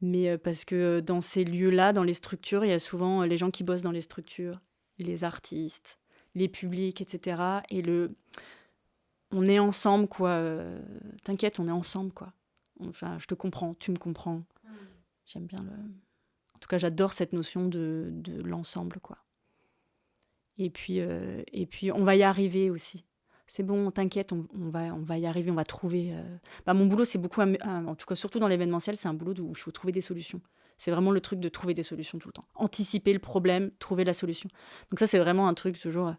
mais parce que dans ces lieux-là, dans les structures, il y a souvent les gens qui bossent dans les structures, les artistes, les publics, etc. Et on est ensemble, quoi. T'inquiète, on est ensemble, quoi. Enfin, je te comprends, tu me comprends. J'aime bien En tout cas, j'adore cette notion de l'ensemble, quoi. Et puis, on va y arriver aussi. C'est bon, t'inquiète, on va y arriver, on va trouver... mon boulot, c'est beaucoup... en tout cas, surtout dans l'événementiel, c'est un boulot où il faut trouver des solutions. C'est vraiment le truc de trouver des solutions tout le temps. Anticiper le problème, trouver la solution. Donc ça, c'est vraiment un truc toujours...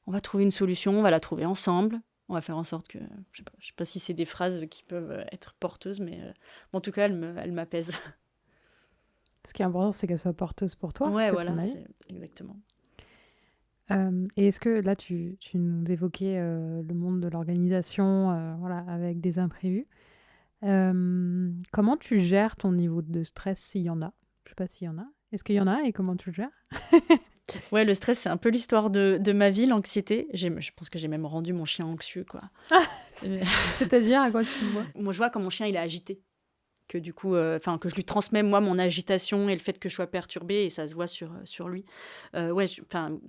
on va trouver une solution, on va la trouver ensemble. On va faire en sorte que... Je sais pas si c'est des phrases qui peuvent être porteuses, mais en tout cas, elles m'apaisent. Ce qui est important, c'est qu'elle soit porteuse pour toi. Ouais, voilà, exactement. Et est-ce que là, tu nous évoquais le monde de l'organisation, voilà, avec des imprévus. Comment tu gères ton niveau de stress s'il y en a? Je sais pas s'il y en a. Est-ce qu'il y en a et comment tu le gères? Ouais, le stress, c'est un peu l'histoire de ma vie, l'anxiété. Je pense que j'ai même rendu mon chien anxieux, quoi. C'est-à-dire, à quoi tu vois? Moi, je vois quand mon chien, il est agité. Que du coup, que je lui transmets, moi, mon agitation et le fait que je sois perturbée, et ça se voit sur lui.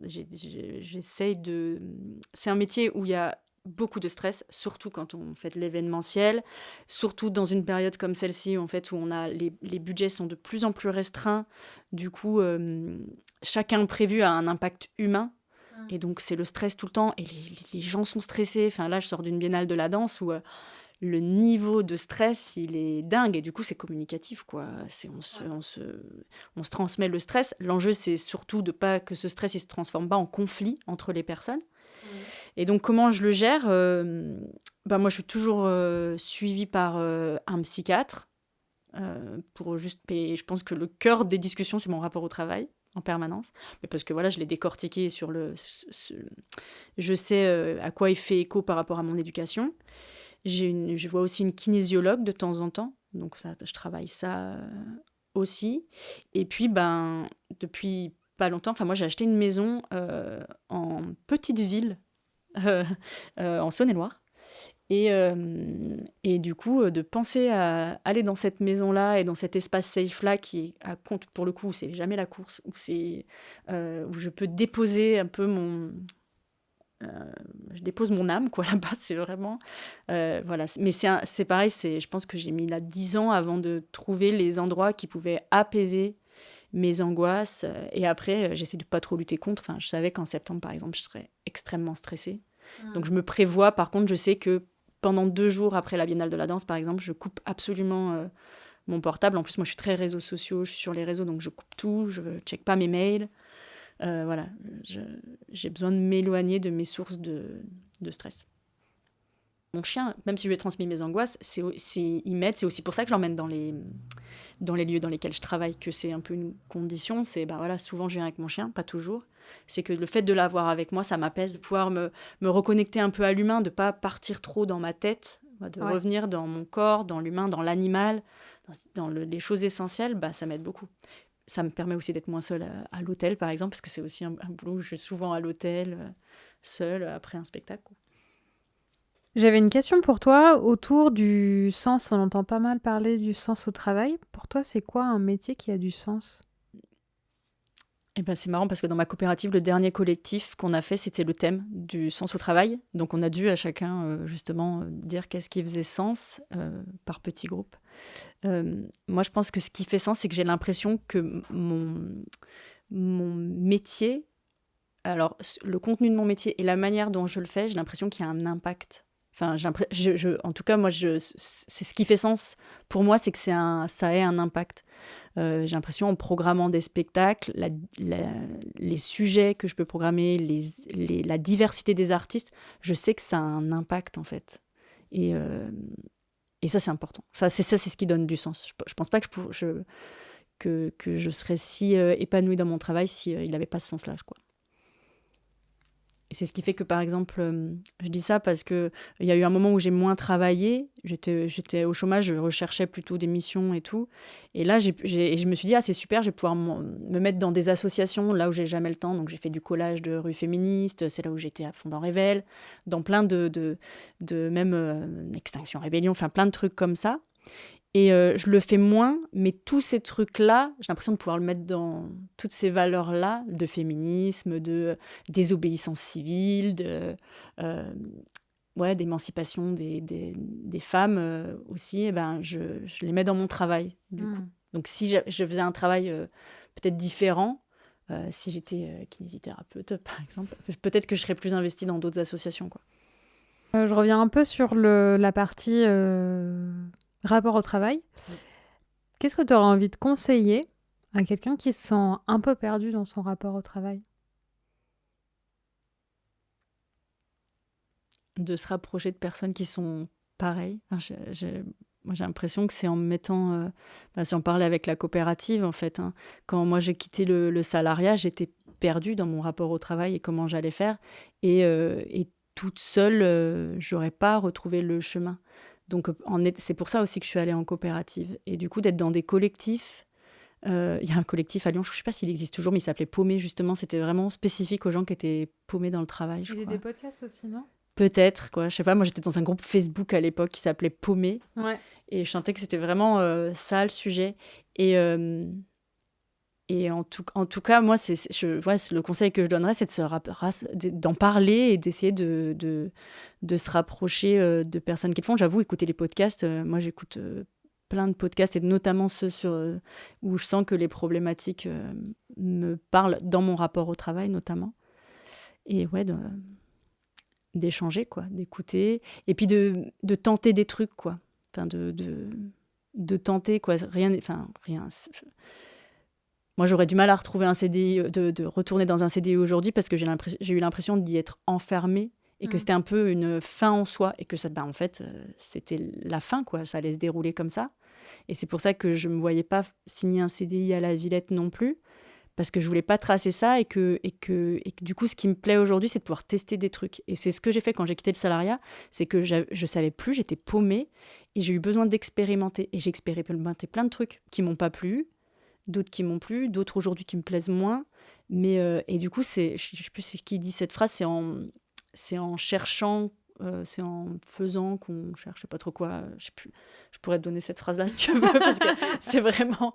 J'essaye de... C'est un métier où il y a beaucoup de stress, surtout quand on fait de l'événementiel, surtout dans une période comme celle-ci, en fait, où les budgets sont de plus en plus restreints. Du coup, chaque imprévu a un impact humain. Et donc, c'est le stress tout le temps. Et les gens sont stressés. Enfin, là, je sors d'une biennale de la danse où... le niveau de stress, il est dingue. Et du coup, c'est communicatif, quoi. On se transmet le stress. L'enjeu, c'est surtout de pas que ce stress, il se transforme pas en conflit entre les personnes. Et donc, comment je le gère? Moi, je suis toujours suivie par un psychiatre. Et je pense que le cœur des discussions, c'est mon rapport au travail, en permanence. Mais parce que voilà, je l'ai décortiqué je sais à quoi il fait écho par rapport à mon éducation. Je vois aussi une kinésiologue de temps en temps, donc ça, je travaille ça aussi. Et puis, depuis pas longtemps, moi j'ai acheté une maison en petite ville, en Saône-et-Loire. Et du coup, de penser à aller dans cette maison-là et dans cet espace safe-là qui est à compte, pour le coup, c'est jamais la course, où je peux déposer un peu je dépose mon âme, quoi, là-bas, c'est vraiment... voilà. Mais c'est pareil, je pense que j'ai mis là 10 ans avant de trouver les endroits qui pouvaient apaiser mes angoisses. Et après, j'essaie de pas trop lutter contre. Enfin, je savais qu'en septembre, par exemple, je serais extrêmement stressée. Donc, je me prévois. Par contre, je sais que pendant 2 jours après la Biennale de la danse, par exemple, je coupe absolument mon portable. En plus, moi, je suis très réseaux sociaux, je suis sur les réseaux, donc je coupe tout, je ne check pas mes mails. Voilà, j'ai besoin de m'éloigner de mes sources de stress. Mon chien, même si je lui ai transmis mes angoisses, il m'aide. C'est aussi pour ça que je l'emmène dans les lieux dans lesquels je travaille, que c'est un peu une condition. C'est, souvent je viens avec mon chien, pas toujours. C'est que le fait de l'avoir avec moi, ça m'apaise, de pouvoir me reconnecter un peu à l'humain, de pas partir trop dans ma tête. Moi, de Ouais. revenir dans mon corps, dans l'humain, dans l'animal, les choses essentielles, ça m'aide beaucoup. Ça me permet aussi d'être moins seule à l'hôtel, par exemple, parce que c'est aussi un boulot où je suis souvent à l'hôtel, seule, après un spectacle, quoi. J'avais une question pour toi autour du sens. On entend pas mal parler du sens au travail. Pour toi, c'est quoi un métier qui a du sens? Et c'est marrant parce que dans ma coopérative, le dernier collectif qu'on a fait, c'était le thème du sens au travail. Donc on a dû à chacun justement dire qu'est-ce qui faisait sens par petits groupes. Moi, je pense que ce qui fait sens, c'est que j'ai l'impression que mon métier, alors le contenu de mon métier et la manière dont je le fais, j'ai l'impression qu'il y a un impact. Enfin, en tout cas, moi, c'est ce qui fait sens pour moi, c'est que ça ait un impact. J'ai l'impression, en programmant des spectacles, les sujets que je peux programmer, la diversité des artistes, je sais que ça a un impact, en fait. Et ça, c'est important. C'est ce qui donne du sens. Je pense pas que je serais si épanouie dans mon travail s'il n'avait pas ce sens-là, quoi. Et c'est ce qui fait que, par exemple, je dis ça parce qu'il y a eu un moment où j'ai moins travaillé. J'étais au chômage, je recherchais plutôt des missions et tout. Et là, je me suis dit, c'est super, je vais pouvoir me mettre dans des associations, là où j'ai jamais le temps. Donc, j'ai fait du collage de rue féministe, c'est là où j'étais à fond dans Révèle, dans plein de même Extinction Rébellion, enfin plein de trucs comme ça. Et je le fais moins, mais tous ces trucs-là, j'ai l'impression de pouvoir le mettre dans toutes ces valeurs-là, de féminisme, de désobéissance civile, d'émancipation des femmes aussi, je les mets dans mon travail, du coup. Donc si je faisais un travail peut-être différent, si j'étais kinésithérapeute, par exemple, peut-être que je serais plus investie dans d'autres associations, quoi. Je reviens un peu sur la partie rapport au travail. Qu'est-ce que tu aurais envie de conseiller à quelqu'un qui se sent un peu perdu dans son rapport au travail? De se rapprocher de personnes qui sont pareilles. Moi, j'ai l'impression que c'est en me mettant... si on parlait avec la coopérative, en fait, hein, quand moi j'ai quitté le salariat, j'étais perdue dans mon rapport au travail et comment j'allais faire. Et toute seule, j'aurais pas retrouvé le chemin. Donc, c'est pour ça aussi que je suis allée en coopérative. Et du coup, d'être dans des collectifs. Il y a un collectif à Lyon, je ne sais pas s'il existe toujours, mais il s'appelait Paumé, justement. C'était vraiment spécifique aux gens qui étaient paumés dans le travail, je crois. Il y a des podcasts aussi, non? Peut-être, quoi. Je sais pas, moi j'étais dans un groupe Facebook à l'époque qui s'appelait Paumé. Ouais. Et je sentais que c'était vraiment ça le sujet. Et en tout cas, moi, le conseil que je donnerais, c'est d'en parler et d'essayer de se rapprocher de personnes qui le font. J'avoue, écouter les podcasts, moi j'écoute plein de podcasts, et notamment ceux où je sens que les problématiques me parlent dans mon rapport au travail, notamment. Et d'échanger, quoi, d'écouter. Et puis de tenter des trucs, quoi. Enfin, de tenter, quoi. Rien. Moi, j'aurais du mal à retrouver un CDI, de retourner dans un CDI aujourd'hui parce que j'ai eu l'impression d'y être enfermée et que c'était un peu une fin en soi et que ça, en fait, c'était la fin, quoi. Ça allait se dérouler comme ça. Et c'est pour ça que je ne me voyais pas signer un CDI à la Villette non plus, parce que je ne voulais pas tracer ça et que du coup, ce qui me plaît aujourd'hui, c'est de pouvoir tester des trucs. Et c'est ce que j'ai fait quand j'ai quitté le salariat, c'est que je ne savais plus, j'étais paumée et j'ai eu besoin d'expérimenter. Et j'ai expérimenté plein de trucs qui ne m'ont pas plu, d'autres qui m'ont plu, d'autres aujourd'hui qui me plaisent moins. Mais, et du coup, je ne sais plus qui dit cette phrase, c'est en cherchant, c'est en faisant qu'on cherche, je sais pas trop quoi, je sais plus. Je pourrais te donner cette phrase-là si tu veux, parce que c'est vraiment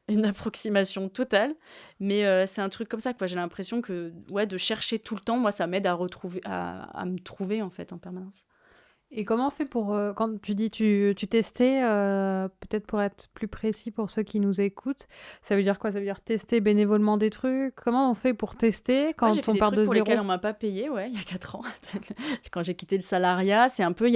une approximation totale. Mais c'est un truc comme ça, quoi. J'ai l'impression que de chercher tout le temps, moi, ça m'aide à me trouver, en fait, en permanence. Et comment on fait pour, quand tu dis tu testais, peut-être pour être plus précis pour ceux qui nous écoutent, ça veut dire quoi? Ça veut dire tester bénévolement des trucs? Comment on fait pour tester quand j'ai fait on des part trucs de pour zéro? lesquels on m'a pas payé, il y a 4 ans. Quand j'ai quitté le salariat, c'est un peu,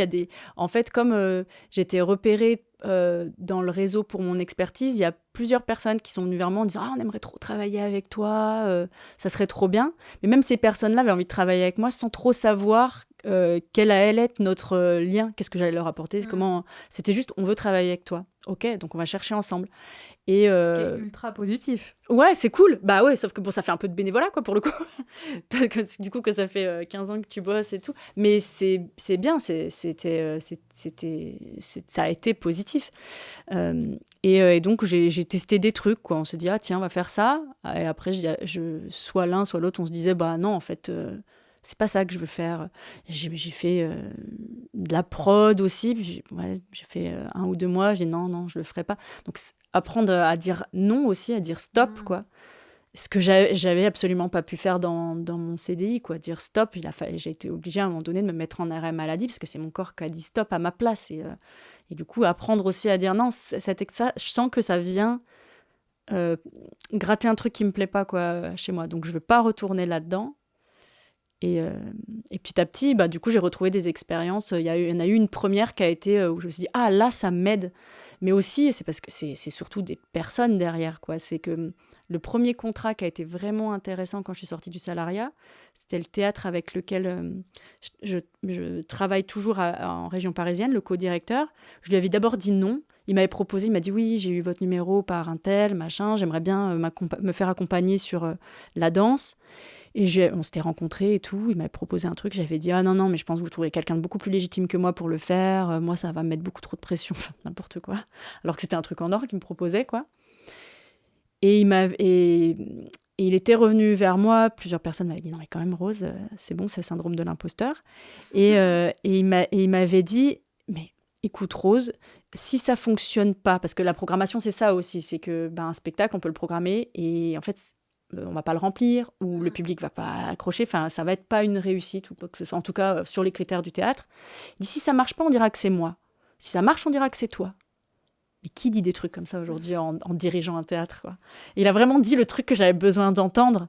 en fait, comme j'étais repérée dans le réseau pour mon expertise, il y a plusieurs personnes qui sont venues vers moi en disant « on aimerait trop travailler avec toi, ça serait trop bien ». Mais même ces personnes-là avaient envie de travailler avec moi sans trop savoir quel allait être notre lien, qu'est-ce que j'allais leur apporter, comment... C'était juste, on veut travailler avec toi. Ok, donc on va chercher ensemble. Et, Ce qui est ultra positif. Ouais, c'est cool. Bah ouais, sauf que bon, ça fait un peu de bénévolat, quoi, pour le coup. Parce que du coup, que ça fait 15 ans que tu bosses et tout. Mais c'est bien, ça a été positif. Et donc, j'ai testé des trucs, quoi. On s'est dit, ah tiens, on va faire ça. Et après, soit l'un, soit l'autre, on se disait, bah non, en fait, c'est pas ça que je veux faire. J'ai fait de la prod aussi. Puis j'ai fait 1 ou 2 mois. J'ai dit, non, je le ferai pas. Donc, apprendre à dire non aussi, à dire stop, quoi. Ce que j'avais absolument pas pu faire dans mon CDI, quoi. Dire stop, j'ai été obligée à un moment donné de me mettre en arrêt maladie parce que c'est mon corps qui a dit stop à ma place. Et du coup, apprendre aussi à dire non, ça, je sens que ça vient gratter un truc qui me plaît pas, quoi, chez moi. Donc, je veux pas retourner là-dedans. Et petit à petit, bah, du coup, j'ai retrouvé des expériences. Il y en a eu une première qui a été où je me suis dit, ah là, ça m'aide. Mais aussi, c'est parce que c'est surtout des personnes derrière, quoi. C'est que le premier contrat qui a été vraiment intéressant quand je suis sortie du salariat, c'était le théâtre avec lequel je travaille toujours en région parisienne, le co-directeur. Je lui avais d'abord dit non. Il m'avait proposé, il m'a dit oui, j'ai eu votre numéro par un tel, machin, j'aimerais bien me faire accompagner sur la danse. Et on s'était rencontrés et tout, il m'avait proposé un truc, j'avais dit « Ah non, mais je pense que vous trouverez quelqu'un de beaucoup plus légitime que moi pour le faire, moi ça va me mettre beaucoup trop de pression, enfin n'importe quoi. » Alors que c'était un truc en or qu'il me proposait, quoi. Et il était revenu vers moi, plusieurs personnes m'avaient dit « Non mais quand même Rose, c'est bon, c'est le syndrome de l'imposteur. » Et il m'avait dit « Mais écoute Rose, si ça fonctionne pas, parce que la programmation c'est ça aussi, c'est que un spectacle on peut le programmer et en fait... on va pas le remplir, ou le public va pas accrocher, enfin, ça va être pas une réussite, ou quoi que ce soit, en tout cas, sur les critères du théâtre. Il dit, si ça marche pas, on dira que c'est moi. Si ça marche, on dira que c'est toi. Mais qui dit des trucs comme ça aujourd'hui en dirigeant un théâtre, quoi. Et il a vraiment dit le truc que j'avais besoin d'entendre,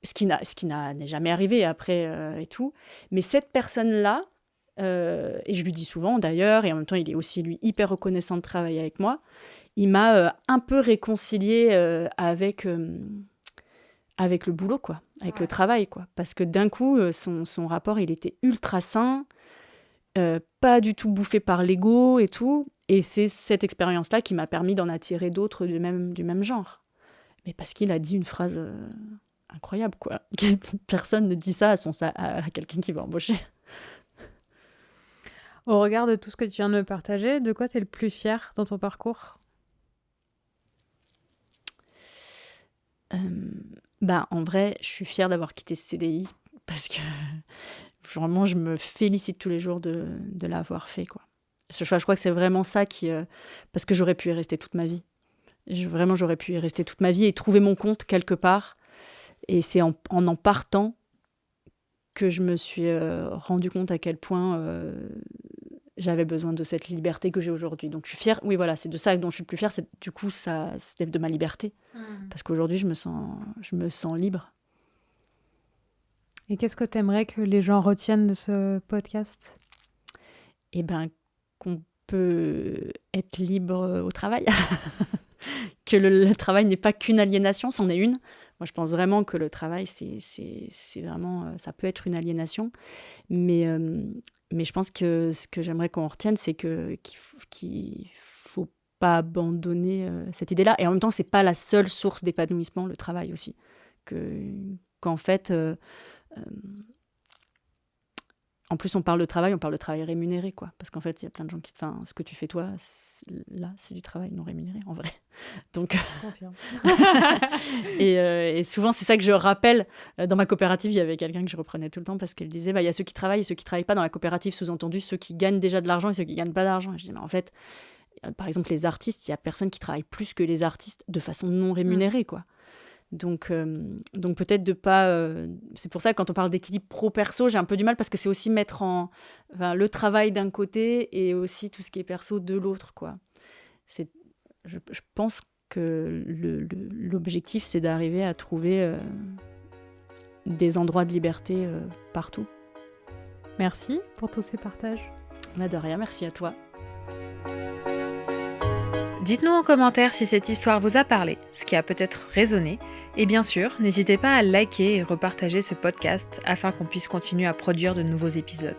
ce qui n'est jamais arrivé après et tout. Mais cette personne-là, et je lui dis souvent d'ailleurs, et en même temps, il est aussi, lui, hyper reconnaissant de travailler avec moi, il m'a un peu réconciliée avec le boulot, quoi, avec le travail, quoi. Parce que d'un coup, son rapport, il était ultra sain, pas du tout bouffé par l'ego et tout. Et c'est cette expérience-là qui m'a permis d'en attirer d'autres du même genre. Mais parce qu'il a dit une phrase incroyable, quoi. Personne ne dit ça à quelqu'un qui va embaucher. Au regard de tout ce que tu viens de me partager, de quoi tu es le plus fier dans ton parcours ? En vrai, je suis fière d'avoir quitté ce CDI parce que vraiment, je me félicite tous les jours de l'avoir fait, quoi. Je crois que c'est vraiment ça parce que j'aurais pu y rester toute ma vie. Vraiment, j'aurais pu y rester toute ma vie et trouver mon compte quelque part. Et c'est en partant que je me suis rendu compte à quel point j'avais besoin de cette liberté que j'ai aujourd'hui. Donc je suis fière, oui voilà, c'est de ça dont je suis le plus fière, du coup c'était de ma liberté. Parce qu'aujourd'hui je me sens libre. Et qu'est-ce que tu aimerais que les gens retiennent de ce podcast ? Eh bien, qu'on peut être libre au travail. Que le travail n'est pas qu'une aliénation, c'en est une. Moi, je pense vraiment que le travail, c'est vraiment... ça peut être une aliénation. Mais je pense que ce que j'aimerais qu'on retienne, c'est qu'il ne faut pas abandonner cette idée-là. Et en même temps, ce n'est pas la seule source d'épanouissement, le travail aussi. Qu'en fait... en plus, on parle de travail rémunéré, quoi. Parce qu'en fait, il y a plein de gens ce que tu fais toi, là, c'est du travail non rémunéré, en vrai. Donc, et souvent, c'est ça que je rappelle. Dans ma coopérative, il y avait quelqu'un que je reprenais tout le temps parce qu'elle disait, il y a ceux qui travaillent et ceux qui ne travaillent pas dans la coopérative, sous-entendu, ceux qui gagnent déjà de l'argent et ceux qui ne gagnent pas d'argent. Et je dis, mais en fait, par exemple, les artistes, il n'y a personne qui travaille plus que les artistes de façon non rémunérée, quoi. Donc peut-être de pas... c'est pour ça que quand on parle d'équilibre pro-perso, j'ai un peu du mal parce que c'est aussi mettre le travail d'un côté et aussi tout ce qui est perso de l'autre, quoi. Je pense que l'objectif, c'est d'arriver à trouver des endroits de liberté partout. Merci pour tous ces partages. De rien, merci à toi. Dites-nous en commentaire si cette histoire vous a parlé, ce qui a peut-être résonné, et bien sûr, n'hésitez pas à liker et repartager ce podcast afin qu'on puisse continuer à produire de nouveaux épisodes.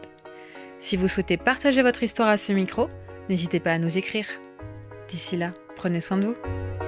Si vous souhaitez partager votre histoire à ce micro, n'hésitez pas à nous écrire. D'ici là, prenez soin de vous.